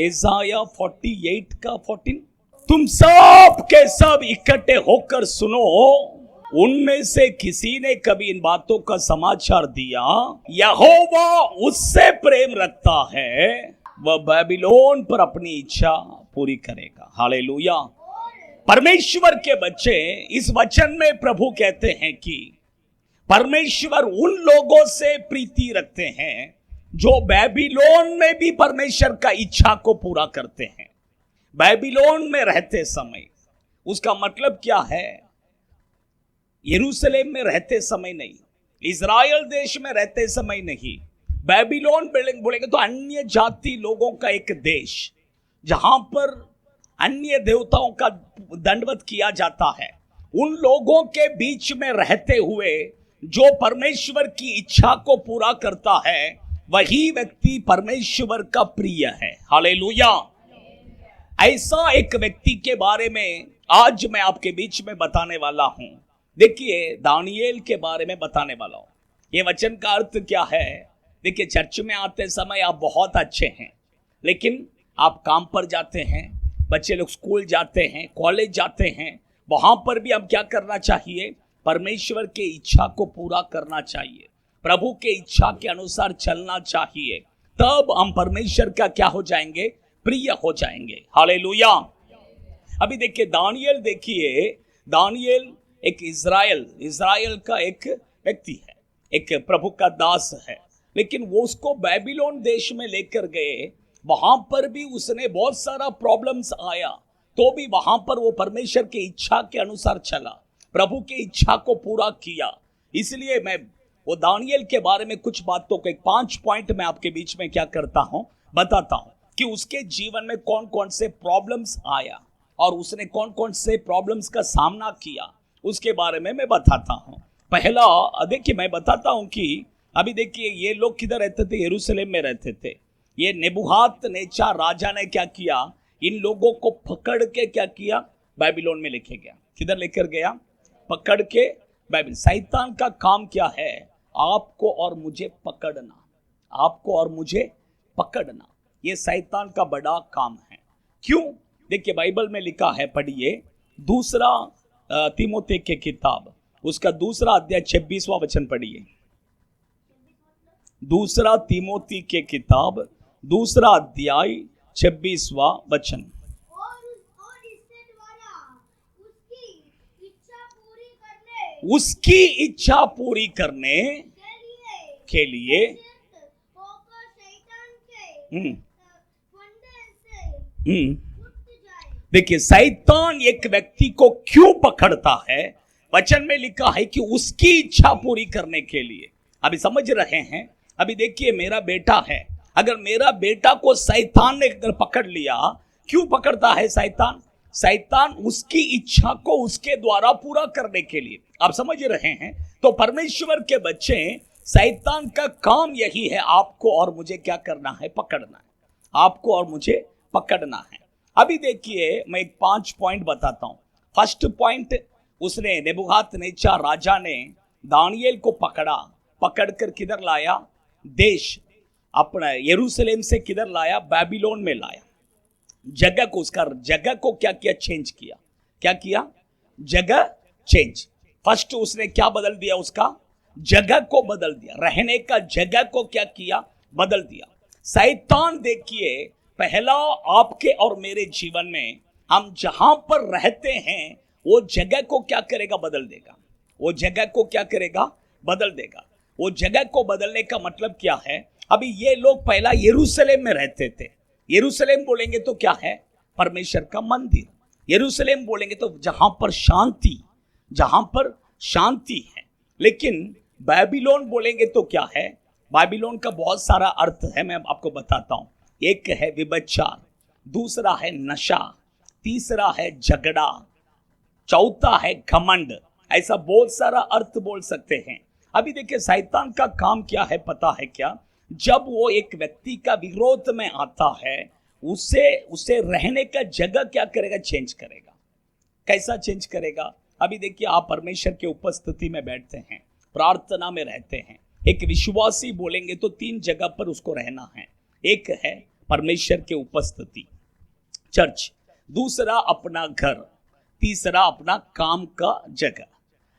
एसाया 48 का 14, तुम सब के सब इकट्ठे होकर सुनो, उनमें से किसी ने कभी इन बातों का समाचार दिया, यहोवा उससे प्रेम रखता है, वह बेबीलोन पर अपनी इच्छा पूरी करेगा। हालेलुया। परमेश्वर के बच्चे, इस वचन में प्रभु कहते हैं कि परमेश्वर उन लोगों से प्रीति रखते हैं जो बेबीलोन में भी परमेश्वर का इच्छा को पूरा करते हैं। बेबीलोन में रहते समय, उसका मतलब क्या है? यरूशलेम में रहते समय नहीं, इज़राइल देश में रहते समय नहीं, बेबीलोन बोलेंगे तो अन्य जाति लोगों का एक देश, जहां पर अन्य देवताओं का दंडवत किया जाता है। उन लोगों के बीच में रहते हुए जो परमेश्वर की इच्छा को पूरा करता है, वही व्यक्ति परमेश्वर का प्रिय है। हालेलुया। ऐसा एक व्यक्ति के बारे में आज मैं आपके बीच में बताने वाला हूं। देखिए, दानियेल के बारे में बताने वाला हूं। ये वचन का अर्थ क्या है? देखिए, चर्च में आते समय आप बहुत अच्छे हैं, लेकिन आप काम पर जाते हैं, बच्चे लोग स्कूल जाते हैं, कॉलेज जाते हैं, वहां पर भी हम क्या करना चाहिए? परमेश्वर के इच्छा को पूरा करना चाहिए, प्रभु के इच्छा के अनुसार चलना चाहिए। तब हम परमेश्वर का क्या हो जाएंगे? प्रिय हो जाएंगे। हालेलुया। अभी देखिए दानियेल, देखिए दानियेल एक इज़राइल का एक व्यक्ति है, एक प्रभु का दास है, लेकिन वो उसको बेबीलोन देश में लेकर गए। वहां पर भी उसने बहुत सारा प्रॉब्लम्स आया, तो भी वहां पर वो परमेश्वर की इच्छा के अनुसार चला, प्रभु की इच्छा को पूरा किया। इसलिए मैं वो दानियेल के बारे में कुछ बातों को 5 पॉइंट में आपके बीच में क्या करता हूं, बताता हूं कि उसके जीवन में कौन कौन से प्रॉब्लम्स आया और उसने कौन कौन से प्रॉब्लम्स का सामना किया, उसके बारे में मैं बताता हूं। पहला देखिए, मैं बताता हूं कि अभी देखिए ये लोग किधर रहते थे? यरूशलेम में रहते थे। ये नेबुकदनेस्सर राजा ने क्या किया? इन लोगों को पकड़ के क्या किया? बेबीलोन में लेके गया। किधर लेकर गया? पकड़ के बेबीलोन। शैतान का काम क्या है? आपको और मुझे पकड़ना, आपको और मुझे पकड़ना, ये शैतान का बड़ा काम है। क्यों? देखिए बाइबल में लिखा है, पढ़िए, दूसरा तीमुथी के किताब, उसका दूसरा अध्याय 26वां वचन पढ़िए। दूसरा तीमुथी के किताब, दूसरा अध्याय 26वां वचन। उसकी इच्छा पूरी करने के लिए देखिए, शैतान एक व्यक्ति को क्यों पकड़ता है? वचन में लिखा है कि उसकी इच्छा पूरी करने के लिए। अभी समझ रहे हैं? अभी देखिए, मेरा बेटा है, अगर मेरा बेटा को शैतान ने अगर पकड़ लिया, क्यों पकड़ता है शैतान? शैतान उसकी इच्छा को उसके द्वारा पूरा करने के लिए। आप समझ रहे हैं? तो परमेश्वर के बच्चे, शैतान का काम यही है, आपको और मुझे क्या करना है? पकड़ना है, आपको और मुझे पकड़ना है। अभी देखिए, मैं एक 5 पॉइंट बताता हूं। फर्स्ट पॉइंट, उसने नेबुकदनेस्सर राजा ने दानियेल को पकड़कर किधर लाया? देश अपना यरूशलेम से किधर लाया? बेबीलोन में लाया। जगह को, उसका जगह को क्या किया? चेंज किया। क्या किया? जगह चेंज। फर्स्ट उसने क्या बदल दिया? उसका जगह को बदल दिया, रहने का जगह को क्या किया? बदल दिया। शैतान देखिए, पहला आपके और मेरे जीवन में हम जहां पर रहते हैं वो जगह को क्या करेगा? बदल देगा। वो जगह को क्या करेगा? बदल देगा। वो जगह को बदलने का मतलब क्या है? अभी ये लोग पहला यरूशलेम में रहते थे। यरूशलेम बोलेंगे तो क्या है? परमेश्वर का मंदिर। यरूशलेम बोलेंगे तो जहां पर शांति है। लेकिन बेबीलोन बोलेंगे तो क्या है? बेबीलोन का बहुत सारा अर्थ है, मैं आपको बताता हूं। एक है व्यभिचार, दूसरा है नशा, तीसरा है झगड़ा, चौथा है घमंड। ऐसा बहुत सारा अर्थ बोल सकते हैं। अभी देखिए, शैतान का काम क्या है पता है क्या? जब वो एक व्यक्ति का विरोध में आता है, उसे रहने का जगह क्या करेगा? चेंज करेगा। कैसा चेंज करेगा? अभी देखिए, आप परमेश्वर के उपस्थिति में बैठते हैं, प्रार्थना में रहते हैं। एक विश्वासी बोलेंगे तो 3 जगह पर उसको रहना है। एक है परमेश्वर के उपस्थिति, चर्च। दूसरा अपना घर, तीसरा अपना काम का जगह।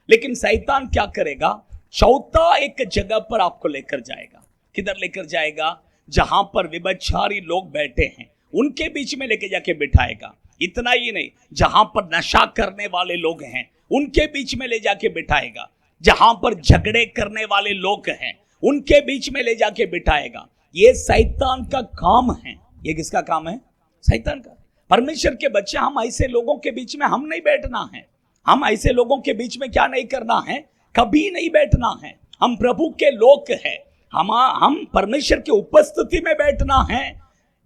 लेकिन शैतान क्या करेगा, चौथा एक जगह पर आपको लेकर जाएगा। किधर लेकर जाएगा? जहां पर व्यभिचारी लोग बैठे हैं उनके बीच में लेके जाके बिठाएगा। इतना ही नहीं, जहां पर नशा करने वाले लोग हैं उनके बीच में ले जाके बिठाएगा। जहां पर झगड़े करने वाले लोग हैं उनके बीच में ले जाके बिठाएगा। ये शैतान का काम है। ये किसका काम है? शैतान का। परमेश्वर के बच्चे, हम ऐसे लोगों के बीच में हम नहीं बैठना है। हम ऐसे लोगों के बीच में क्या नहीं करना है? कभी नहीं बैठना है। हम प्रभु के लोग हैं। हम परमेश्वर की उपस्थिति में बैठना है।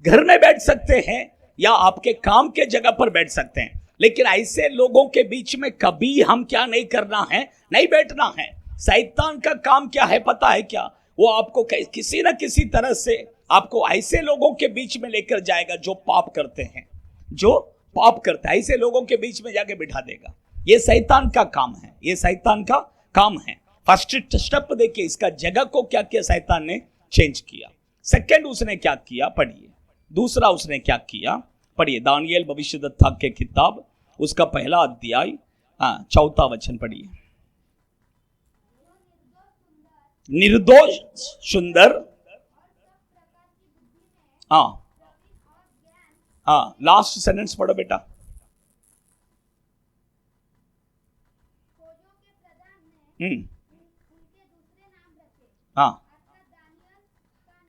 घर में बैठ सकते हैं या आपके काम के जगह पर बैठ सकते हैं, लेकिन ऐसे लोगों के बीच में कभी हम क्या नहीं करना है? नहीं बैठना है। शैतान का काम क्या है पता है क्या? वो आपको किसी न किसी तरह से आपको ऐसे लोगों के बीच में लेकर जाएगा जो पाप करते हैं, जो पाप करते हैं, ऐसे लोगों के बीच में जाके बिठा देगा। ये शैतान का काम है। ये शैतान का काम है। फर्स्ट स्टेप देखिए, इसका जगह को क्या किया शैतान ने? चेंज किया। सेकंड उसने क्या किया? पढ़िए। दूसरा उसने क्या किया? पढ़िए, दानियेल भविष्यद्वक्ता के किताब, उसका पहला अध्याय, 4वां वचन पढ़िए। निर्दोष सुंदर, लास्ट सेंटेंस पढ़ो बेटा।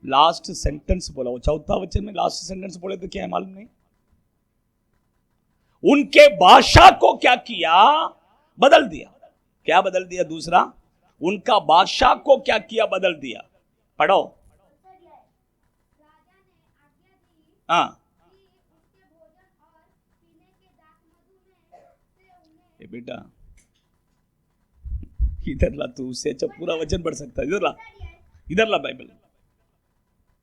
लास्ट सेंटेंस बोला वो 4वां वचन में। लास्ट सेंटेंस बोले तो क्या है मालूम नहीं? उनके भाषा को क्या किया? बदल दिया। क्या बदल दिया? दूसरा, उनका भाषा को क्या किया? बदल दिया। पढ़ो। बेटा इधर ला, तू उससे अच्छा पूरा वचन पढ़ सकता है। इधर ला, इधर ला बाइबल।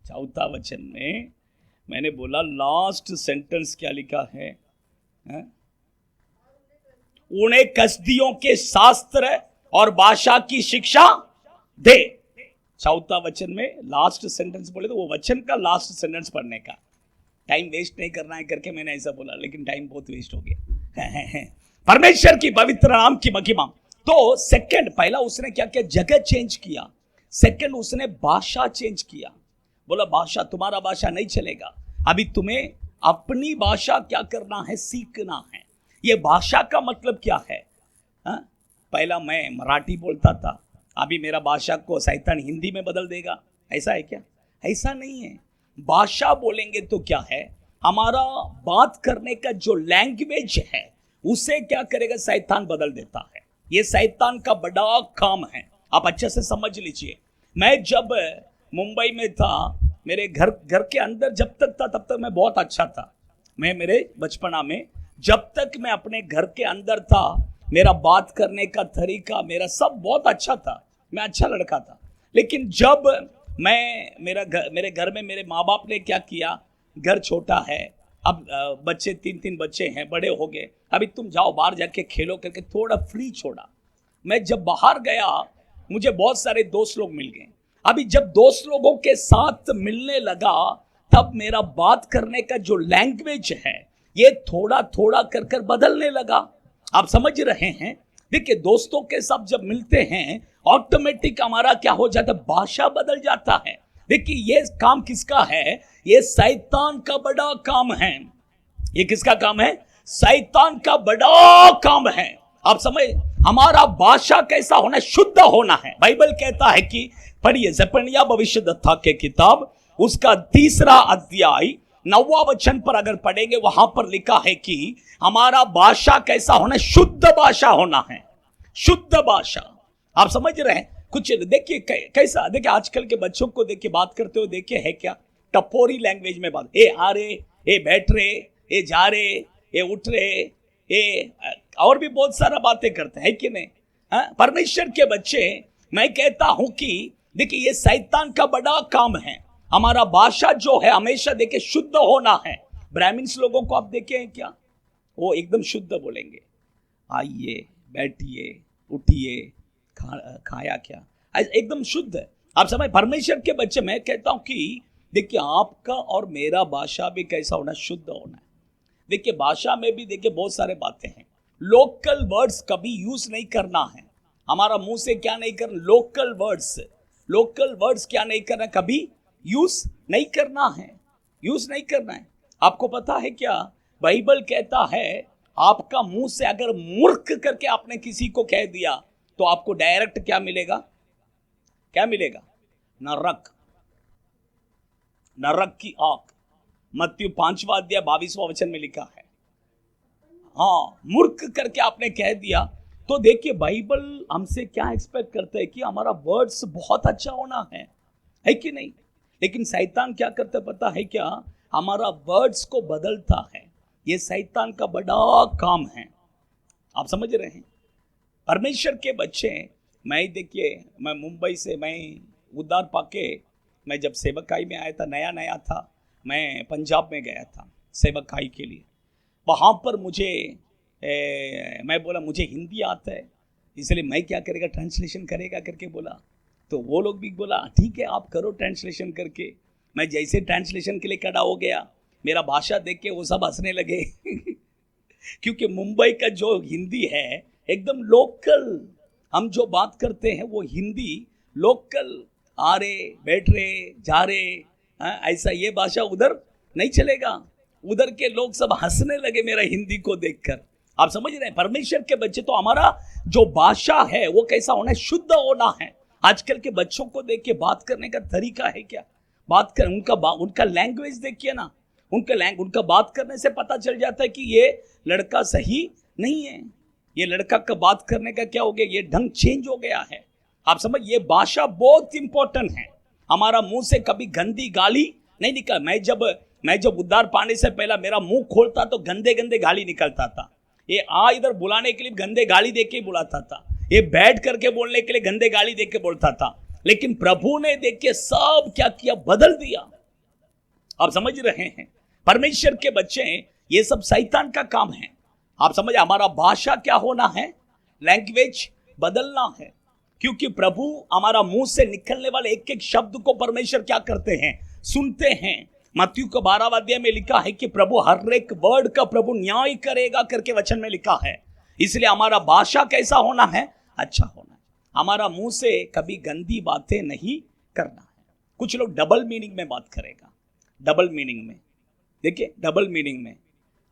4वां वचन में मैंने बोला लास्ट सेंटेंस क्या लिखा है? उन्हें कसदियों के शास्त्र और भाषा की शिक्षा दे। 4वां वचन में लास्ट सेंटेंस बोले तो वो वचन का लास्ट सेंटेंस पढ़ने का। टाइम वेस्ट नहीं करना है करके मैंने ऐसा बोला, लेकिन टाइम बहुत वेस्ट हो गया। परमेश्वर की पवित्र नाम की महिमा। तो सेकंड, पहला उसने क्या किया? जगह चेंज किया। सेकंड उसने भाषा चेंज किया। बोला भाषा, तुम्हारा भाषा नहीं चलेगा, अभी तुम्हें अपनी भाषा क्या करना है? सीखना है। ये भाषा का मतलब क्या है? पहला मैं मराठी बोलता था, अभी मेरा भाषा को शैतान हिंदी में बदल देगा, ऐसा है क्या? ऐसा नहीं है। भाषा बोलेंगे तो क्या है? हमारा बात करने का जो लैंग्वेज है उसे क्या करेगा? शैतान बदल देता है। ये शैतान का बड़ा काम है। आप अच्छे से समझ लीजिए। मैं जब मुंबई में था, मेरे घर के अंदर जब तक था तब तक मैं बहुत अच्छा था। मैं मेरे बचपना में जब तक मैं अपने घर के अंदर था, मेरा बात करने का तरीका, मेरा सब बहुत अच्छा था। मैं अच्छा लड़का था। लेकिन जब मेरे घर में मेरे माँ बाप ने क्या किया, घर छोटा है, अब बच्चे 3 बच्चे हैं, बड़े हो गए, अभी तुम जाओ बाहर जाके खेलो करके थोड़ा फ्री छोड़ा। मैं जब बाहर गया मुझे बहुत सारे दोस्त लोग मिल गए। अभी जब दोस्त लोगों के साथ मिलने लगा तब मेरा बात करने का जो लैंग्वेज है ये थोड़ा थोड़ा कर कर बदलने लगा। आप समझ रहे हैं? देखिए, दोस्तों के साथ जब मिलते हैं ऑटोमेटिक हमारा क्या हो जाता है? भाषा बदल जाता है। देखिए, ये काम किसका है? ये शैतान का बड़ा काम है। ये किसका काम है? शैतान का बड़ा काम है। आप समझ, हमारा भाषा कैसा होना? शुद्ध होना है। बाइबल कहता है कि पढ़िए जपनिया भविष्यद्वक्ता के किताब, उसका 3 अध्याय 9वां वचन पर अगर पढ़ेंगे, वहां पर लिखा है कि हमारा भाषा कैसा होना? शुद्ध भाषा होना है। शुद्ध भाषा। आप समझ रहे हैं? कुछ देखिए कैसा, देखिए आजकल के बच्चों को देखिए बात करते हो, देखिए है क्या? टपोरी लैंग्वेज में बात। ए आ रे, ए बैठ रे, ए जा रे, ए उठ रे, ए और भी बहुत सारा बातें करते हैं कि नहीं? परमेश्वर के बच्चे, मैं कहता हूं कि देखिए ये शैतान का बड़ा काम है। हमारा भाषा जो है हमेशा देखिए शुद्ध होना है। ब्राह्मण्स लोगों को आप देखे हैं क्या? वो एकदम शुद्ध बोलेंगे। आइए, बैठिए, उठिए, खाया क्या, एकदम शुद्ध है। आप समझ, परमेश्वर के बच्चे, मैं कहता हूं कि देखिए आपका और मेरा भाषा भी कैसा होना, शुद्ध होना है। देखिए भाषा में भी देखिए बहुत सारे बातें हैं। लोकल वर्ड्स कभी यूज नहीं करना है। हमारा मुंह से क्या नहीं करना, लोकल वर्ड्स क्या नहीं करना, कभी यूज नहीं करना है, यूज नहीं करना है। आपको पता है क्या, बाइबल कहता है आपका मुंह से अगर मूर्ख करके आपने किसी को कह दिया तो आपको डायरेक्ट क्या मिलेगा, क्या मिलेगा, नरक, नरक की आग। मत्ती 5वां अध्याय 22वां वचन में लिखा है। हाँ, मूर्ख करके आपने कह दिया तो देखिए बाइबल हमसे क्या एक्सपेक्ट करता है कि हमारा वर्ड्स बहुत अच्छा होना है कि नहीं। लेकिन शैतान क्या करता है पता है क्या, हमारा वर्ड्स को बदलता है। ये शैतान का बड़ा काम है, आप समझ रहे हैं। परमेश्वर के बच्चे, मैं देखिए मैं मुंबई से मैं उद्धार पाके, मैं जब सेवकाई में आया था, नया नया था, मैं पंजाब में गया था सेवकाई के लिए। वहाँ पर मुझे मैं बोला मुझे हिंदी आता है, इसलिए मैं क्या करेगा, ट्रांसलेशन करेगा करके बोला। तो वो लोग भी बोला ठीक है आप करो ट्रांसलेशन करके। मैं जैसे ट्रांसलेशन के लिए खड़ा हो गया, मेरा भाषा देख के वो सब हंसने लगे क्योंकि मुंबई का जो हिंदी है एकदम लोकल, हम जो बात करते हैं वो हिंदी लोकल, आ रहे बैठ रहे जा रहे, ऐसा ये भाषा उधर नहीं चलेगा। उधर के लोग सब हंसने लगे मेरा हिंदी को देखकर। आप समझ रहे हैं, परमेश्वर के बच्चे तो हमारा जो भाषा है वो कैसा होना है, शुद्ध होना है। आजकल के बच्चों को देख के बात करने का तरीका है क्या, बात कर उनका लैंग्वेज देखिए ना, उनका बात करने से पता चल जाता है कि ये लड़का सही नहीं है, ये लड़का का बात करने का क्या हो गया, ये ढंग चेंज हो गया है। आप समझ, ये भाषा बहुत इंपॉर्टेंट है। हमारा मुंह से कभी गंदी गाली नहीं निकल। मैं जब उद्धार पाने से पहला मेरा मुंह खोलता तो गंदे गंदे गाली निकलता था। ये इधर बुलाने के लिए गंदे गाली देख के बुलाता था, ये बैठ करके बोलने के लिए गंदे गाली देख के बोलता था। लेकिन प्रभु ने देख के सब क्या किया, बदल दिया। आप समझ रहे हैं, परमेश्वर के बच्चे, ये सब शैतान का काम है। आप समझ, हमारा भाषा क्या होना है, लैंग्वेज बदलना है। क्योंकि प्रभु हमारा मुंह से निकलने वाले एक एक शब्द को परमेश्वर क्या करते हैं, सुनते हैं। मत्ती को 12वां अध्याय में लिखा है कि प्रभु हर एक वर्ड का प्रभु न्याय करेगा करके वचन में लिखा है। इसलिए हमारा भाषा कैसा होना है, अच्छा होना है। हमारा मुंह से कभी गंदी बातें नहीं करना है। कुछ लोग डबल मीनिंग में बात करेगा, डबल मीनिंग में, देखिए डबल मीनिंग में,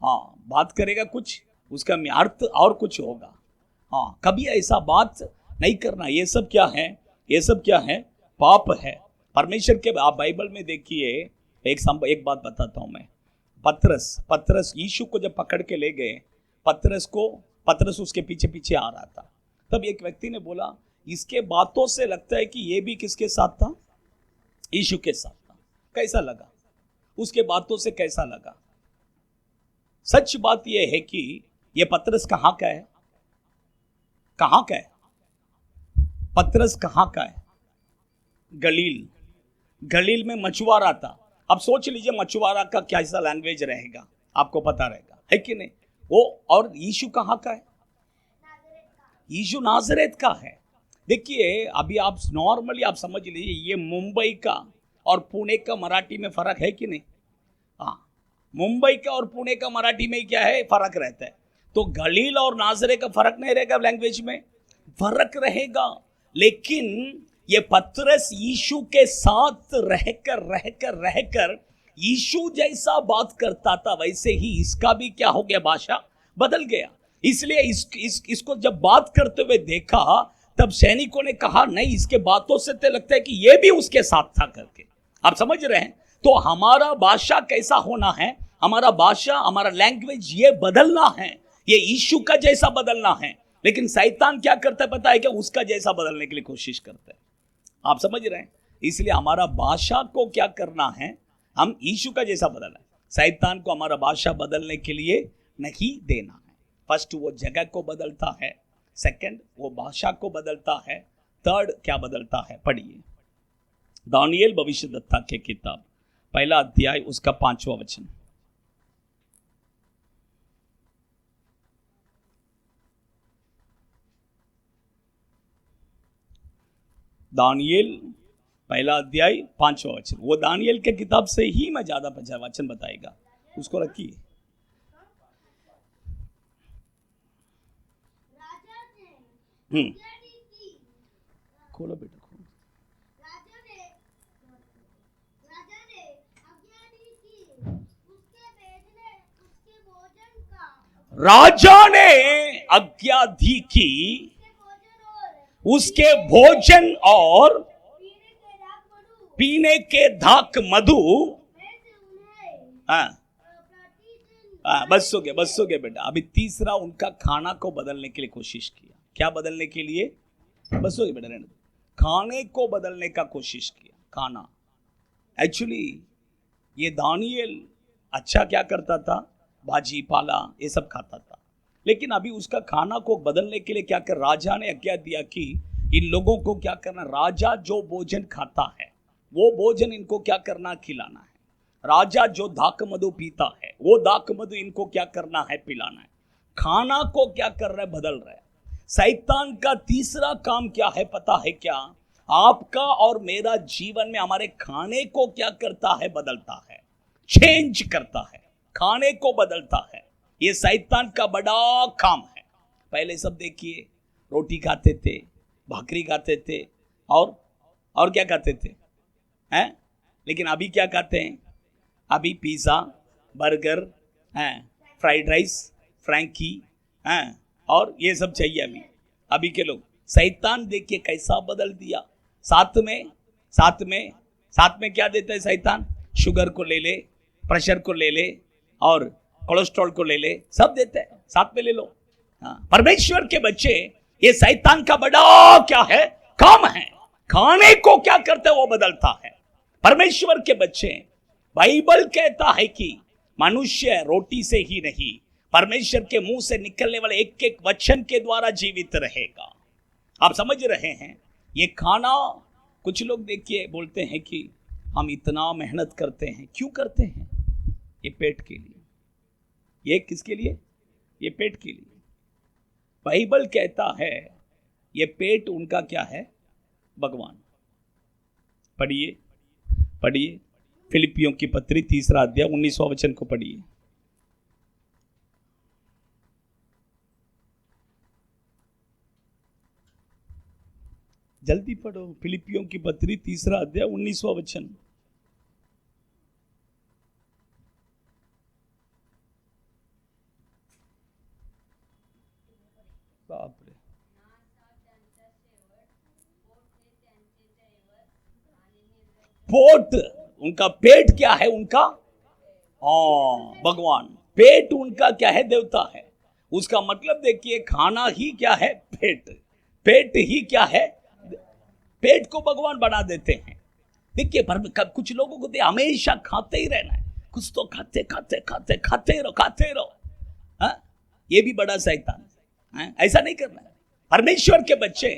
हाँ बात करेगा कुछ, उसका अर्थ और कुछ होगा। हाँ, कभी ऐसा बात नहीं करना। ये सब क्या है, ये सब क्या है, पाप है परमेश्वर के। आप बाइबल में देखिए, एक बात बताता हूं मैं। पतरस यीशु को जब पकड़ के ले गए, पतरस उसके पीछे पीछे आ रहा था। तब एक व्यक्ति ने बोला, इसके बातों से लगता है कि ये भी किसके साथ था, यीशु के साथ था। कैसा लगा, उसके बातों से कैसा लगा। सच बात यह है कि ये पतरस कहां का है, कहां का है पतरस, कहां का है, गलील में मछुआरा था। अब सोच लीजिए मछुआरा का कैसा लैंग्वेज रहेगा, आपको पता रहेगा, है कि नहीं वो। और यीशु कहां का है, यीशु नाजरेत का है। देखिए अभी आप नॉर्मली आप समझ लीजिए, ये मुंबई का और पुणे का मराठी में फर्क है कि नहीं। हाँ, मुंबई का और पुणे का मराठी में क्या है, फर्क रहता है। तो गलील और नाजरे का फर्क नहीं रहेगा, लैंग्वेज में फर्क रहेगा। लेकिन ये पतरस यीशु के साथ रहकर यीशु जैसा बात करता था, वैसे ही इसका भी क्या हो गया, भाषा बदल गया। इसलिए इसको जब बात करते हुए देखा, तब सैनिकों ने कहा नहीं, इसके बातों से तो लगता है कि ये भी उसके साथ था करके। आप समझ रहे हैं। तो हमारा भाषा कैसा होना है, हमारा भाषा, हमारा लैंग्वेज ये बदलना है, ये यीशु का जैसा बदलना है। लेकिन शैतान क्या करता है पता है क्या, उसका जैसा बदलने के लिए कोशिश करता है। आप समझ रहे हैं। इसलिए हमारा भाषा को क्या करना है, हम यीशु का जैसा बदलना है। शैतान को हमारा भाषा बदलने के लिए नहीं देना है। फर्स्ट वो जगह को बदलता है, सेकंड वो भाषा को बदलता है, थर्ड क्या बदलता है, पढ़िए दानियेल भविष्यद्वक्ता के किताब 1 अध्याय उसका 5वां वचन। दानियेल पहला अध्याय 5वां वचन, वो दानियल के किताब से ही मैं ज्यादा वचन बताएगा, उसको रखिए। खोलो बेटा खोलो। राजा ने आज्ञा दी कि उसके भोजन और पीने के धाक मधु, बस हो गया बेटा। अभी तीसरा उनका खाना को बदलने के लिए कोशिश किया। क्या बदलने के लिए? बस हो गया बेटा, रहने दो। खाने को बदलने का कोशिश किया। खाना एक्चुअली ये दानियल अच्छा क्या करता था, भाजी पाला ये सब खाता था, लेकिन अभी उसका खाना को बदलने के लिए क्या कर, राजा ने आज्ञा दिया कि इन लोगों को क्या करना, राजा जो भोजन खाता है वो भोजन इनको क्या करना, खिलाना है। राजा जो दाक मधु पीता है वो दाक मधु इनको क्या करना है, पिलाना है। खाना को क्या कर रहा है, बदल रहा है। शैतान का तीसरा काम क्या है पता है क्या? आपका और मेरा जीवन में हमारे खाने को क्या करता है, बदलता है, चेंज करता है, खाने को बदलता है। ये शैतान का बड़ा काम है। पहले सब देखिए, रोटी खाते थे, भाकरी खाते थे और क्या खाते थे हैं? लेकिन अभी क्या खाते हैं? अभी pizza, burger, fried rice, frankie और ये सब चाहिए अभी के लोग। शैतान देखिए कैसा बदल दिया। साथ में क्या देता है शैतान? शुगर को ले ले, प्रेशर को ले ले और कोलेस्ट्रॉल को ले ले, सब देते हैं, साथ में ले लो। परमेश्वर के बच्चे, ये शैतान का बड़ा क्या है, काम है। खाने को क्या करते हैं, वो बदलता है। परमेश्वर के बच्चे, बाइबल कहता है कि मनुष्य रोटी से ही नहीं, परमेश्वर के मुंह से निकलने वाले एक एक वचन के द्वारा जीवित रहेगा। आप समझ रहे हैं? ये खाना, कुछ लोग देखिए बोलते हैं कि हम इतना मेहनत करते हैं, क्यों करते हैं? ये पेट के लिए। ये किसके लिए? ये पेट के लिए। बाइबल कहता है ये पेट उनका क्या है, भगवान। पढ़िए फिलिपियों की पत्री 3 अध्याय 19वां वचन को पढ़िए। जल्दी पढ़ो, फिलिपियों की पत्री 3 अध्याय 19वां वचन। बाप रे, पोट उनका, पेट क्या है उनका? भगवान। पेट उनका क्या है, देवता है। उसका मतलब देखिए, खाना ही क्या है, पेट ही क्या है, पेट को भगवान बना देते हैं। देखिए कुछ लोगों को हमेशा खाते ही रहना है, कुछ तो खाते रहो। ये भी बड़ा शैतान। ऐसा नहीं करना है। परमेश्वर के बच्चे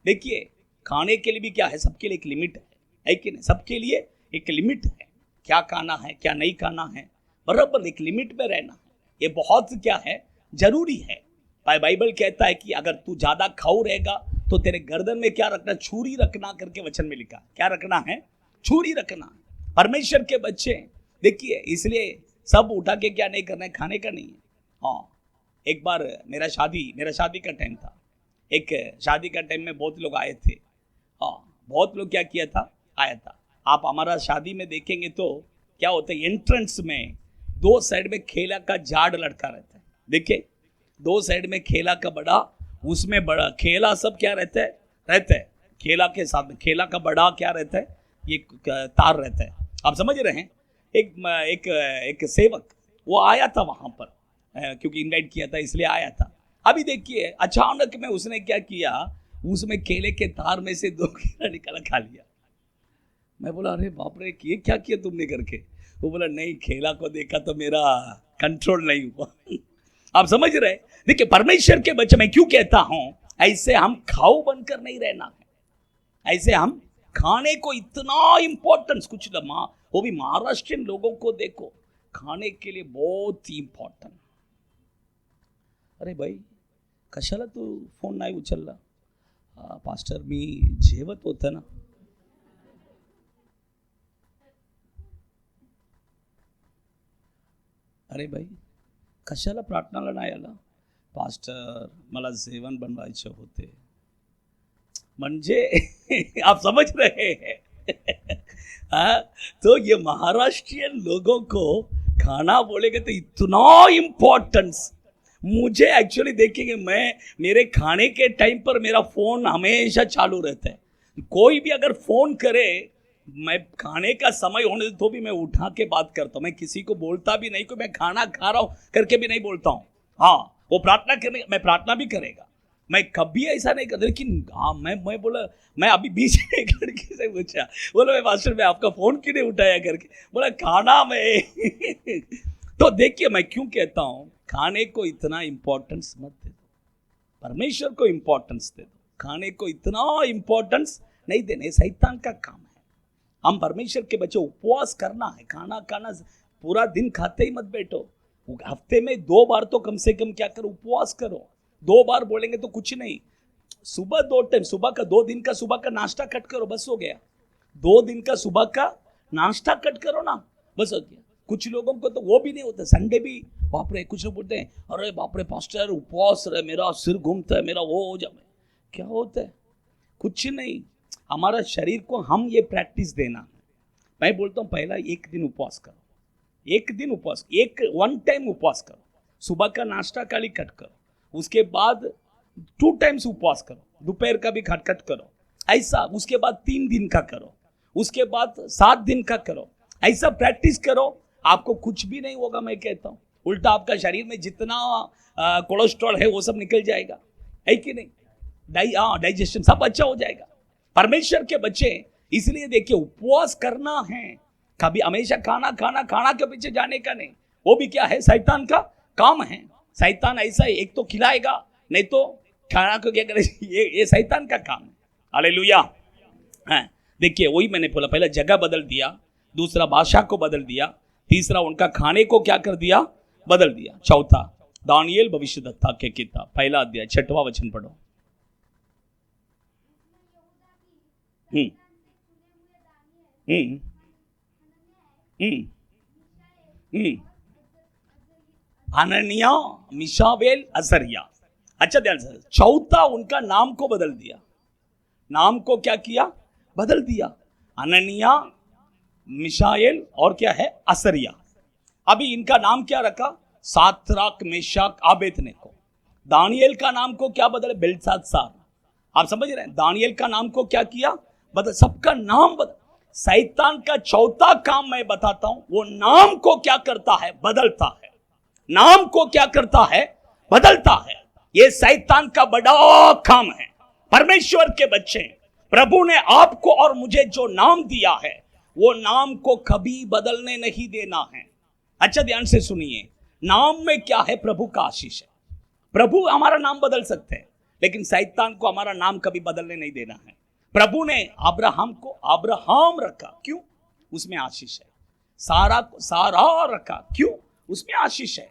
देखिए, खाने के लिए भी क्या है, सबके लिए एक लिमिट है कि नहीं? सबके लिए एक लिमिट है, क्या खाना है क्या नहीं खाना है, बराबर एक लिमिट में रहना है। ये बहुत क्या है, जरूरी है। बाइबल कहता है कि अगर तू ज्यादा खाऊ रहेगा तो तेरे गर्दन में क्या रखना, छुरी रखना करके वचन में लिखा। क्या रखना है? छुरी रखना। परमेश्वर के बच्चे देखिए, इसलिए सब उठा के क्या नहीं करना है, खाने का नहीं है। एक बार मेरा शादी का टाइम था। एक शादी का टाइम में बहुत लोग आए थे। बहुत लोग क्या किया था, आया था। आप हमारा शादी में देखेंगे तो क्या होता है, एंट्रेंस में 2 साइड में खेला का झाड़ लटका रहता है। देखिए 2 साइड में खेला का बड़ा, उसमें बड़ा खेला सब क्या रहता है खेला के साथ में खेला का बड़ा क्या रहता है, ये तार रहता है। आप समझ रहे हैं? एक सेवक वो आया था वहां पर, क्योंकि इनवाइट किया था इसलिए आया था। अभी देखिए अचानक में उसने क्या किया, उसमें केले के तार में से 2 केला निकाला, खा लिया। मैं बोला अरे बाप रे, ये क्या किया तुमने करके? वो बोला नहीं, खेला को देखा तो मेरा कंट्रोल नहीं हुआ। आप समझ रहे? देखिए परमेश्वर के बच्चे, मैं क्यों कहता हूं, ऐसे हम खाओ बनकर नहीं रहना है। ऐसे हम खाने को इतना इंपॉर्टेंस, कुछ वो भी महाराष्ट्रियन लोगों को देखो, खाने के लिए बहुत ही इंपॉर्टेंट। अरे भाई कशाला तू फोन नाही उचलला? पास्टर मी जेवत होतं ना। अरे भाई कशाला प्रार्थनाला नाही आला? पास्टर मला जेवण बनवायचे होते. म्हणजे आप समझ रहे हैं? हाँ, तो ये महाराष्ट्रियन लोगों को खाना बोलेंगे तो इतना इम्पोर्टेंस. मुझे एक्चुअली देखेंगे, मैं मेरे खाने के टाइम पर मेरा फोन हमेशा चालू रहता है. कोई भी अगर फोन करे, मैं खाने का समय होने तो भी मैं उठा के बात करता हूँ. मैं किसी को बोलता भी नहीं कि मैं खाना खा रहा हूँ करके भी नहीं बोलता हूँ. हाँ, वो प्रार्थना करने, मैं प्रार्थना भी करेगा, मैं कभी ऐसा नहीं करता. लेकिन हाँ, मैं बोला, मैं अभी बीच में एक लड़की से पूछा, बोला मैं मास्टर में आपका फोन क्यों नहीं उठाया करके, बोला खाना में. तो देखिए मैं क्यों कहता हूँ, खाने को इतना इंपॉर्टेंस मत दे दो, परमेश्वर को इंपॉर्टेंस दे दो. खाने को इतना इंपॉर्टेंस नहीं देने, शैतान का काम है. हम परमेश्वर के बच्चे, उपवास करना है, खाना खाना, पूरा दिन खाते ही मत बैठो. हफ्ते में 2 बार तो कम से कम क्या करो, उपवास करो. 2 बार बोलेंगे तो कुछ नहीं. सुबह 2 टाइम, सुबह का 2 दिन का सुबह का नाश्ता कट करो, बस हो गया. 2 दिन का सुबह का नाश्ता कट करो ना, बस हो गया. कुछ लोगों को तो वो भी नहीं होता, संडे भी बाप रे. कुछ लोग बोलते हैं अरे बाप रे पास्टर उपवास रहे, मेरा सिर घूमता है, मेरा वो हो जाए. क्या होता है? कुछ नहीं. हमारा शरीर को हम ये प्रैक्टिस देना है. मैं बोलता हूँ पहला 1 दिन उपवास करो, 1 दिन उपवास, 1 टाइम उपवास करो. सुबह का नाश्ता खाली कट करो, उसके बाद 2 टाइम्स उपवास करो, दोपहर का भी कट करो. ऐसा उसके बाद 3 दिन का करो, उसके बाद 7 दिन का करो. ऐसा प्रैक्टिस करो, आपको कुछ भी नहीं होगा. मैं कहता हूँ उल्टा आपका शरीर में जितना कोलेस्ट्रॉल है वो सब निकल जाएगा, है कि नहीं? डाइजेशन सब अच्छा हो जाएगा. परमेश्वर के बच्चे, इसलिए देखिए उपवास करना है. कभी हमेशा खाना के पीछे जाने का नहीं. वो भी क्या है, शैतान का काम है. शैतान ऐसा है, एक तो खिलाएगा, नहीं तो खाना को क्या करे. ये शैतान का काम है. हालेलुया. हाँ, देखिए वही मैंने बोला, पहला जगह बदल दिया, दूसरा भाषा को बदल दिया, तीसरा उनका खाने को क्या कर दिया, बदल दिया. चौथा दानियेल भविष्यद्वक्ता के किताब 1 अध्याय 6वां वचन पढ़ो. हनन्याह, मिशाएल, अजर्या. अच्छा ध्यान से, चौथा उनका नाम को बदल दिया. नाम को क्या किया, बदल दिया. हनन्याह, मिशाएल और क्या है, अजर्या. अभी इनका नाम क्या रखा, साद्राक, मेशक, आबेदनेगो. दानियेल का नाम को क्या बदले, बेल्शात्सार. आप समझ रहे हैं? दानियेल का नाम को क्या किया, बदल. सबका नाम बदल. शैतान का चौथा काम मैं बताता हूं, वो नाम को क्या करता है, बदलता है. नाम को क्या करता है, बदलता है. ये शैतान का बड़ा काम है. परमेश्वर के बच्चे, प्रभु ने आपको और मुझे जो नाम दिया है, वो नाम को कभी बदलने नहीं देना है. अच्छा ध्यान से सुनिए, नाम में क्या है, प्रभु का आशीष है. प्रभु हमारा नाम बदल सकते हैं, लेकिन शैतान को हमारा नाम कभी बदलने नहीं देना है. प्रभु ने अब्राहम को अब्राहम रखा, क्यों, उसमें आशीष है. सारा को सारा रखा, क्यों, उसमें आशीष है.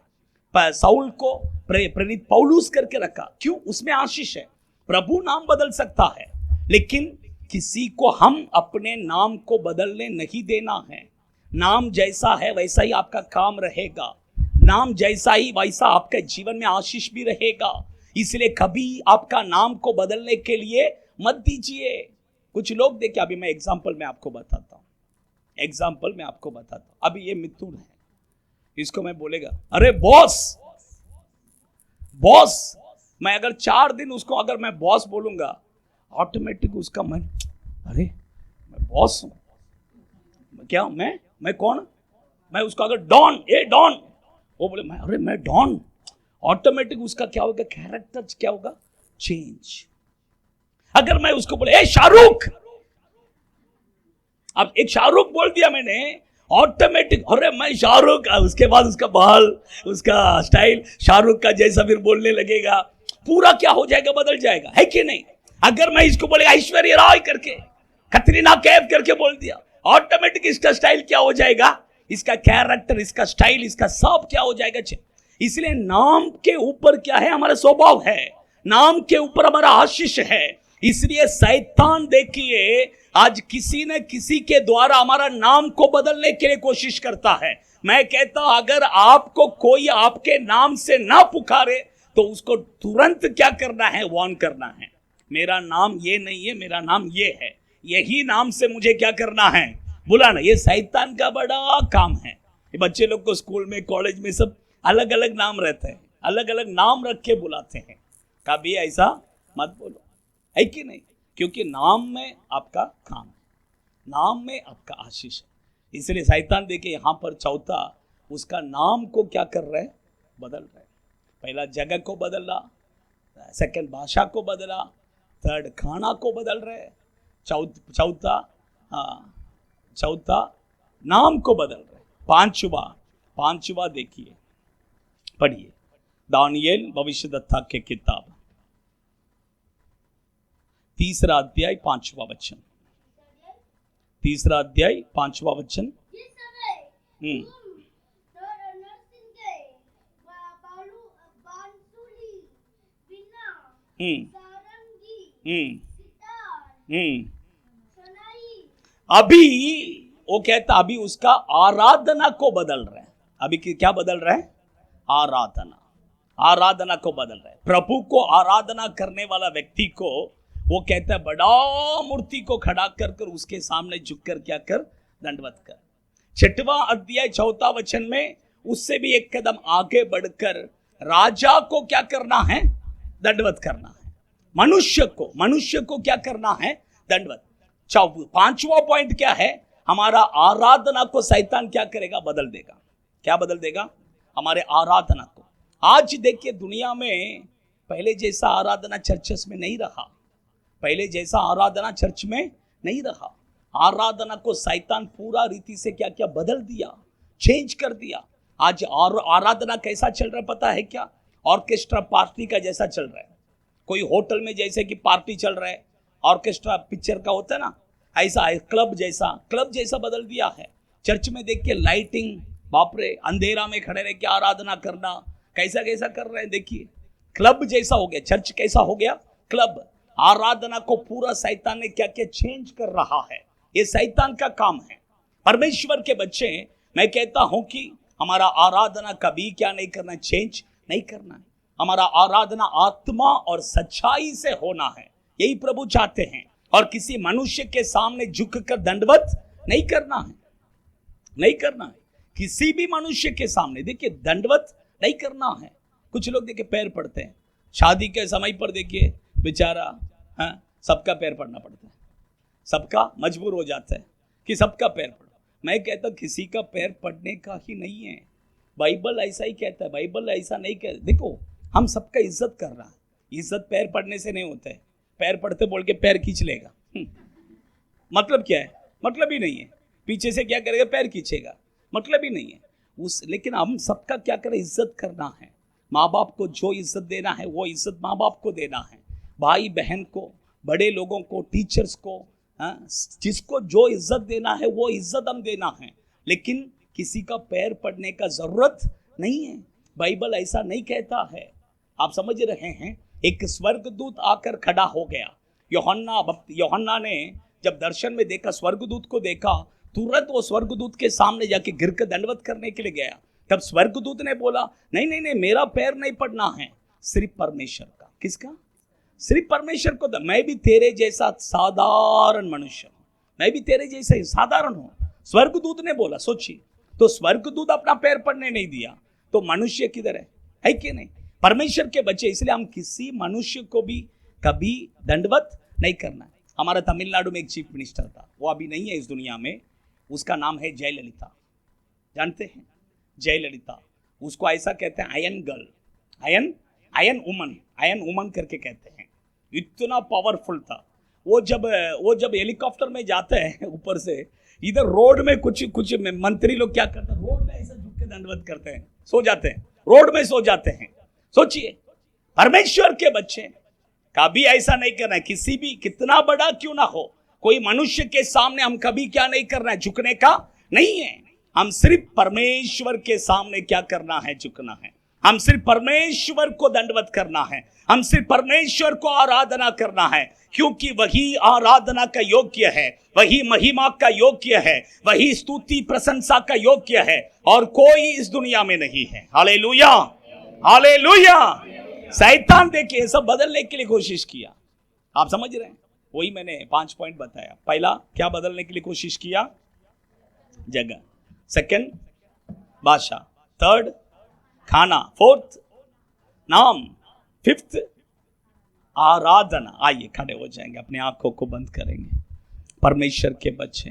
साउल को प्रेरित पौलुस करके रखा, क्यों, उसमें आशीष है. प्रभु नाम बदल सकता है, लेकिन किसी को हम अपने नाम को बदलने नहीं देना है. नाम जैसा है वैसा ही आपका काम रहेगा. नाम जैसा ही वैसा आपके जीवन में आशीष भी रहेगा. इसलिए कभी आपका नाम को बदलने के लिए मत दीजिए. कुछ लोग देखिए, अभी मैं एग्जाम्पल में आपको बताता हूं. अभी ये मिथुन है, इसको मैं बोलेगा अरे बॉस, मैं अगर 4 दिन उसको अगर मैं बॉस बोलूंगा, ऑटोमेटिक उसका मन, अरे मैं बॉस हूं, क्या मैं कौन, मैं उसको अगर डॉन, वो बोले मैं डॉन, ऑटोमेटिक उसका क्या होगा, कैरेक्टर क्या होगा, चेंज. अगर मैं उसको बोले शाहरुख, अब एक शाहरुख बोल दिया मैंने, ऑटोमेटिक अरे मैं शाहरुख, उसके बाद उसका बाल, उसका स्टाइल शाहरुख का जैसा फिर बोलने लगेगा. पूरा क्या हो जाएगा, बदल जाएगा, है कि नहीं? अगर मैं इसको बोले ऐश्वर्या राय करके, कतरीना कैफ करके बोल दिया, ऑटोमेटिक इसका स्टाइल क्या हो जाएगा, इसका कैरेक्टर, इसका स्टाइल, इसका सब क्या हो जाएगा. इसलिए नाम के ऊपर क्या है, हमारा स्वभाव है. नाम के ऊपर हमारा आशीष है. इसलिए शैतान देखिए आज किसी न किसी के द्वारा हमारा नाम को बदलने के लिए कोशिश करता है. मैं कहता हूं अगर आपको कोई आपके नाम से ना पुकारे तो उसको तुरंत क्या करना है, वार्न करना है। मेरा नाम ये नहीं है, मेरा नाम ये है, यही नाम से मुझे क्या करना है, बुलाना। ये शैतान का बड़ा काम है। ये बच्चे लोग को स्कूल में कॉलेज में सब अलग अलग नाम रहते हैं, अलग अलग नाम रख के बुलाते हैं। कभी ऐसा मत बोलो, है कि नहीं? क्योंकि नाम में आपका काम है, नाम में आपका आशीष है। इसलिए शैतान देखिए यहाँ पर चौथा उसका नाम को क्या कर रहे हैं, बदल रहे हैं। पहला जगह को बदला, सेकंड भाषा को बदला, थर्ड खाना को बदल रहे, चौथा नाम को बदल रहे, पांचवा देखिए, पढ़िए दानियेल भविष्यद्वक्ता के किताब 3 अध्याय 5वां वचन, 3 अध्याय 5वां वचन। अभी वो कहता, अभी उसका आराधना को बदल रहे हैं। अभी क्या बदल रहे हैं? आराधना को बदल रहे हैं। प्रभु को आराधना करने वाला व्यक्ति को वो कहता है बड़ा मूर्ति को खड़ा कर उसके सामने झुककर क्या कर, दंडवत कर। 6वां अध्याय 4वां वचन में उससे भी एक कदम आगे बढ़कर राजा को क्या करना है, दंडवत करना है। मनुष्य को क्या करना है, दंडवत। 5वां पॉइंट क्या है, हमारा आराधना को शैतान क्या करेगा, बदल देगा। क्या बदल देगा? हमारे आराधना को। आज देखिए दुनिया में पहले जैसा आराधना चर्चेस में नहीं रहा, पहले जैसा आराधना चर्च में नहीं रहा। आराधना को शैतान पूरा रीति से क्या क्या बदल दिया, चेंज कर दिया। आज आराधना कैसा चल रहा है पता है क्या? ऑर्केस्ट्रा पार्टी का जैसा चल रहा है। कोई होटल में जैसे कि पार्टी चल रहा है, ऑर्केस्ट्रा पिक्चर का होता है ना, ऐसा है। क्लब जैसा बदल दिया है। चर्च में देख के लाइटिंग, बाप रे, अंधेरा में खड़े रह के आराधना करना, कैसा कर रहे हैं देखिए। क्लब जैसा हो गया, चर्च कैसा हो गया, क्लब। आराधना को पूरा शैतान ने क्या क्या चेंज कर रहा है। ये शैतान का काम है। परमेश्वर के बच्चे, मैं कहता हूं कि हमारा आराधना कभी क्या नहीं करना, चेंज नहीं करना है। हमारा आराधना आत्मा और सच्चाई से होना है, यही प्रभु चाहते हैं। और किसी मनुष्य के सामने झुककर दंडवत नहीं करना है, किसी भी मनुष्य के सामने देखिए दंडवत नहीं करना है। कुछ लोग देखिए पैर पड़ते हैं, शादी के समय पर देखिए बेचारा सबका पैर पड़ना पड़ता है, सबका मजबूर हो जाता है कि सबका पैर पड़ो। मैं कहता किसी का पैर पड़ने का ही नहीं है, बाइबल ऐसा ही कहता है, बाइबल ऐसा नहीं कहता। देखो हम सबका इज्जत कर रहा है, इज्जत पैर पड़ने से नहीं होता है। पैर पड़ते बोल के पैर खींच लेगा, मतलब क्या है? मतलब ही नहीं है। पीछे से क्या करेगा, पैर खींचेगा, मतलब ही नहीं है लेकिन हम सबका क्या करें, इज्जत करना है। माँ बाप को जो इज्जत देना है वो इज्जत माँ बाप को देना है, भाई बहन को, बड़े लोगों को, टीचर्स को, जिसको जो इज्जत देना है वो इज्जत हम देना है। लेकिन किसी का पैर पड़ने का जरूरत नहीं है, बाइबल ऐसा नहीं कहता है। आप समझ रहे हैं? एक स्वर्गदूत आकर खड़ा हो गया। यूहन्ना ने जब दर्शन में देखा, स्वर्गदूत को देखा, तुरंत वो स्वर्गदूत के सामने जाके गिर कर दंडवत करने के लिए गया। तब स्वर्गदूत ने बोला नहीं, मेरा पैर नहीं पड़ना है, सिर्फ परमेश्वर का। किसका? सिर्फ परमेश्वर को। मैं भी तेरे जैसा साधारण मनुष्य हूं, मैं भी तेरे जैसा साधारण हूं, स्वर्गदूत ने बोला। सोचिए, तो स्वर्गदूत अपना पैर पड़ने नहीं दिया, तो मनुष्य किधर है कि नहीं? परमेश्वर के बच्चे, इसलिए हम किसी मनुष्य को भी कभी दंडवत नहीं करना है। हमारा तमिलनाडु में एक चीफ मिनिस्टर था, वो अभी नहीं है इस दुनिया में, उसका नाम है जयललिता। जानते हैं जयललिता? उसको ऐसा कहते हैं आयन गर्ल, आयन वुमन करके कहते हैं। इतना पावरफुल था वो। जब हेलीकॉप्टर में जाते हैं ऊपर से, इधर रोड में कुछ मंत्री लोग क्या करते हैं, रोड में ऐसा झुक के दंडवत करते हैं, सो जाते हैं, रोड में सो जाते हैं। सोचिए, परमेश्वर के बच्चे कभी ऐसा नहीं करना है। किसी भी, कितना बड़ा क्यों ना हो, कोई मनुष्य के सामने हम कभी क्या नहीं करना है, झुकने का नहीं है। हम सिर्फ परमेश्वर के सामने क्या करना है, झुकना है। हम सिर्फ परमेश्वर को दंडवत करना है, हम सिर्फ परमेश्वर को आराधना करना है, क्योंकि वही आराधना का योग्य है, वही महिमा का योग्य है, वही स्तुति प्रशंसा का योग्य है, और कोई इस दुनिया में नहीं है। Hallelujah, hallelujah. शैतान देखिए सब बदलने के लिए कोशिश किया, आप समझ रहे हैं? वही मैंने 5 पॉइंट बताया। पहला क्या बदलने के लिए कोशिश किया? जगह। सेकंड भाषा। थर्ड खाना। फोर्थ नाम। फिफ्थ आराधना। आइए खड़े हो जाएंगे, अपने आंखों को बंद करेंगे। परमेश्वर के बच्चे,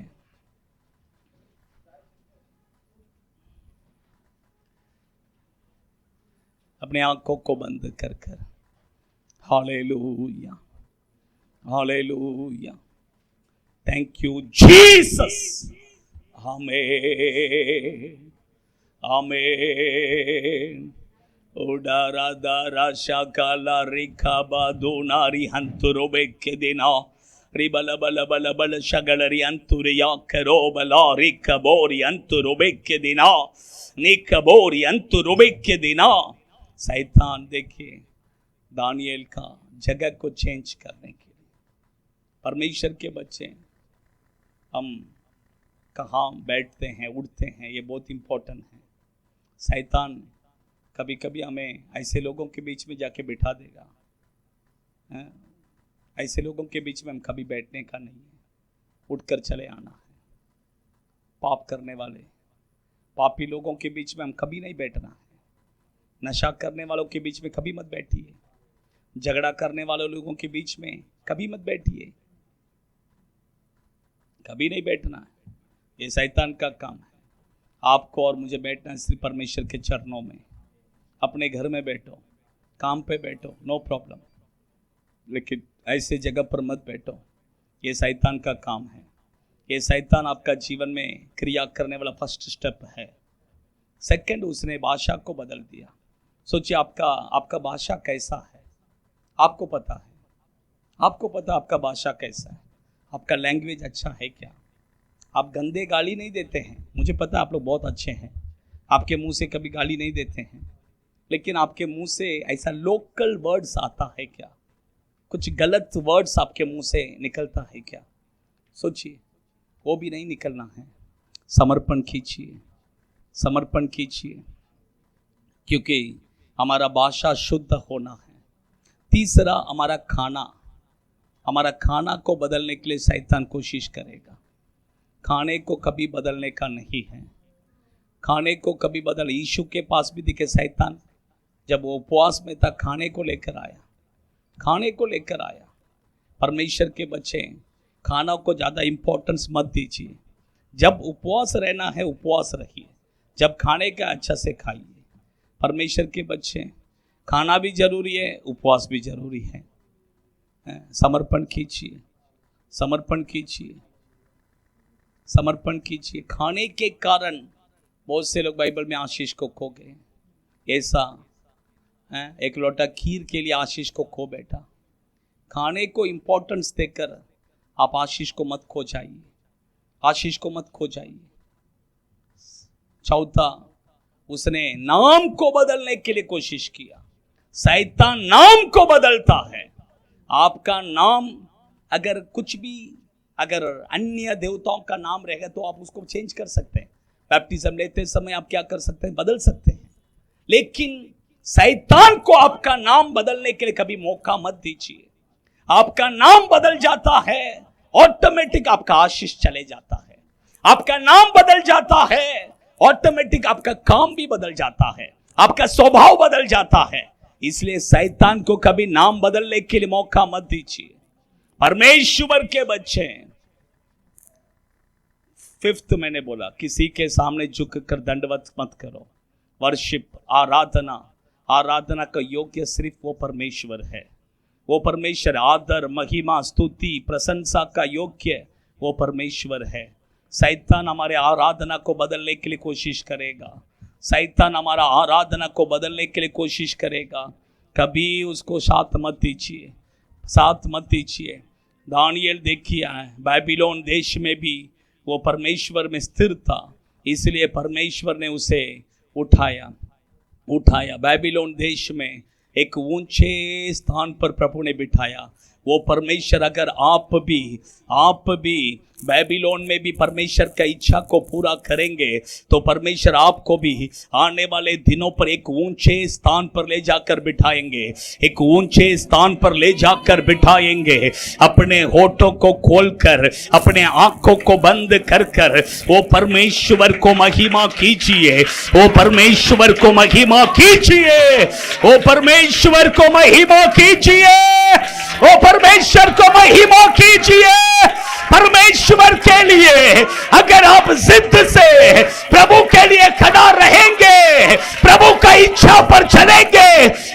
अपने आंखों को बंद कर कर hallelujah, hallelujah, thank you Jesus, amen, amen. उडारा दारा शाकाला रिखा बादो नारी हंतुरोबे के दिना रिबल बल बल बल शगलरी अंतुरिया करो बला रिकबोरी अंतुरोबे के दिना निकबोरी अंतुरोबे के दिना। शैतान देखिए दानियल का जगह को चेंज करने के लिए। परमेश्वर के बच्चे, हम कहाँ बैठते हैं, उठते हैं, ये बहुत इंपॉर्टेंट है। शैतान कभी कभी हमें ऐसे लोगों के बीच में जाके बिठा देगा, ऐसे लोगों के बीच में हम कभी बैठने का नहीं है, उठकर चले आना है। पाप करने वाले पापी लोगों के बीच में हम कभी नहीं बैठना है। नशा करने वालों के बीच में कभी मत बैठिए, झगड़ा करने वाले लोगों के बीच में कभी मत बैठिए, कभी नहीं बैठना है। ये शैतान का काम है। आपको और मुझे बैठना है सिर्फ परमेश्वर के चरणों में। अपने घर में बैठो, काम पे बैठो, नो प्रॉब्लम, लेकिन ऐसे जगह पर मत बैठो। ये शैतान का काम है। ये शैतान आपका जीवन में क्रिया करने वाला फर्स्ट स्टेप है। सेकंड, उसने भाषा को बदल दिया। सोचिए आपका भाषा कैसा है, आपको पता है, आपको पता आपका भाषा कैसा है, आपका लैंग्वेज अच्छा है क्या? आप गंदे गाली नहीं देते हैं, मुझे पता है आप लोग बहुत अच्छे हैं, आपके मुंह से कभी गाली नहीं देते हैं, लेकिन आपके मुंह से ऐसा लोकल वर्ड्स आता है क्या? कुछ गलत वर्ड्स आपके मुंह से निकलता है क्या? सोचिए, वो भी नहीं निकलना है। समर्पण कीजिए, समर्पण कीजिए, क्योंकि हमारा भाषा शुद्ध होना है। तीसरा, हमारा खाना को बदलने के लिए शैतान कोशिश करेगा। खाने को कभी बदलने का नहीं है, खाने को कभी बदल। यीशु के पास भी दिखे शैतान, जब वो उपवास में था, खाने को लेकर आया, खाने को लेकर आया। परमेश्वर के बच्चे, खाना को ज़्यादा इंपॉर्टेंस मत दीजिए। जब उपवास रहना है उपवास रहिए, जब खाने का अच्छा से खाइए। परमेश्वर के बच्चे, खाना भी जरूरी है, उपवास भी जरूरी है। समर्पण कीजिए, समर्पण कीजिए, समर्पण कीजिए। खाने के कारण बहुत से लोग बाइबल में आशीष को खो गए। ऐसा एक लोटा खीर के लिए आशीष को खो बैठा। खाने को इंपॉर्टेंस देकर आप आशीष को मत खो जाइए, आशीष को मत खो जाइए। चौथा, उसने नाम को बदलने के लिए कोशिश किया। शैतान नाम को बदलता है। आपका नाम अगर कुछ भी, अगर अन्य देवताओं का नाम रहेगा तो आप उसको चेंज कर सकते हैं। बैप्टिज्म लेते समय आप क्या कर सकते हैं? बदल सकते हैं। लेकिन शैतान को आपका नाम बदलने के लिए कभी मौका मत दीजिए। आपका नाम बदल जाता है, ऑटोमेटिक आपका आशीष चले जाता है। आपका नाम बदल जाता है, ऑटोमेटिक आपका काम भी बदल जाता है, आपका स्वभाव बदल जाता है। इसलिए शैतान को कभी नाम बदलने के लिए मौका मत दीजिए। परमेश्वर के बच्चे, फिफ्थ मैंने बोला, किसी के सामने झुक कर दंडवत मत करो। वर्शिप, आराधना का योग्य सिर्फ वो परमेश्वर है। वो परमेश्वर, आदर, महिमा, स्तुति, प्रशंसा का योग्य वो परमेश्वर है। शैतान हमारे आराधना को बदलने के लिए कोशिश करेगा। शैतान हमारा आराधना को बदलने के लिए कोशिश करेगा। कभी उसको साथ मत दीजिए, साथ मत दीजिए। दानियल देखिए, बाबिलोन देश में भी वो परमेश्वर में स्थिर था, इसलिए परमेश्वर ने उसे उठाया। उठाया, बेबीलोन देश में एक ऊंचे स्थान पर प्रभु ने बिठाया। वो परमेश्वर अगर आप भी बेबीलोन में भी परमेश्वर की इच्छा को पूरा करेंगे तो परमेश्वर आपको भी आने वाले दिनों पर एक ऊंचे स्थान पर ले जाकर बिठाएंगे, एक ऊंचे स्थान पर ले जाकर बिठाएंगे। अपने होठों को खोलकर, अपने आंखों को बंद कर कर वो परमेश्वर को महिमा कीजिए, वो परमेश्वर को महिमा कीजिए, वो परमेश्वर को महिमा कीजिए, वो परमेश्वर को महिमा कीजिए। परमेश्वर के लिए अगर आप जिद से प्रभु के लिए खड़ा रहेंगे, प्रभु का इच्छा पर चलेंगे,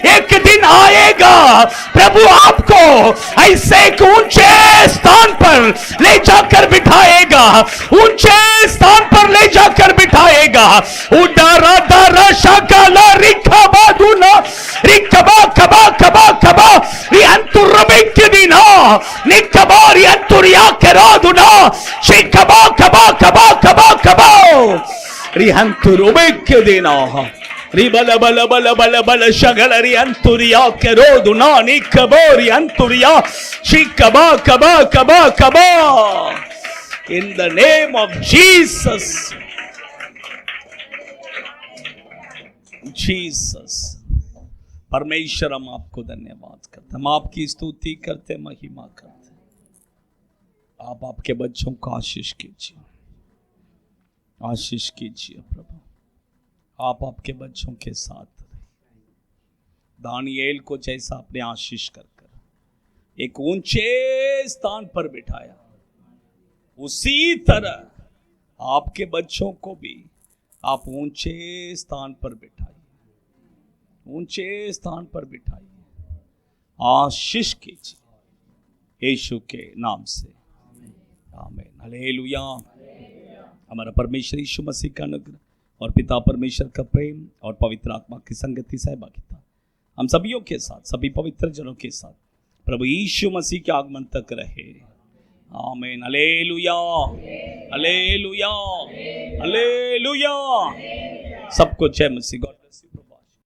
एक दिन आएगा प्रभु आपको ऐसे एक ऊंचे स्थान पर ले जाकर बिठाएगा, ऊंचे स्थान पर ले जाकर बिठाएगा। उडारा दारा शाकाला रिखबा दुना रिखबा कबा कबा कबा रियंतुरबिक दिना निकबा रियंतुरिया केरादुना शिकबा कबा कबा कबा कबा रियंतुरबिक दिना रिबल बल बल बल बल शगल रियंतुरिया केरोदुना निकबा रियंतुरिया शिकबा कबा कबा कबा। In the name of Jesus, Jesus, परमेश्वर हम आपको धन्यवाद करते, हम आपकी स्तुति करते, महिमा करते। आप आपके बच्चों को आशीष कीजिए, आशीष कीजिए प्रभु। आप आपके बच्चों के साथ रहिए। दानियेल को जैसा आपने आशीष कर कर एक ऊंचे स्थान पर बिठाया, उसी तरह आपके बच्चों को भी आप ऊंचे स्थान पर बिठाइए, ऊंचे स्थान पर बिठाइए, आशीष कीजिए यीशु के नाम से, आमीन, हालेलुया। हमारा परमेश्वर यीशु मसीह का अनुग्रह और पिता परमेश्वर का प्रेम और पवित्र आत्मा की संगति सहभागिता हम सभियों के साथ, सभी पवित्र जनों के साथ प्रभु यीशु मसीह के आगमन तक रहे, आमीन, हालेलुया, हालेलुया, हालेलुया। सबको जय मसीह।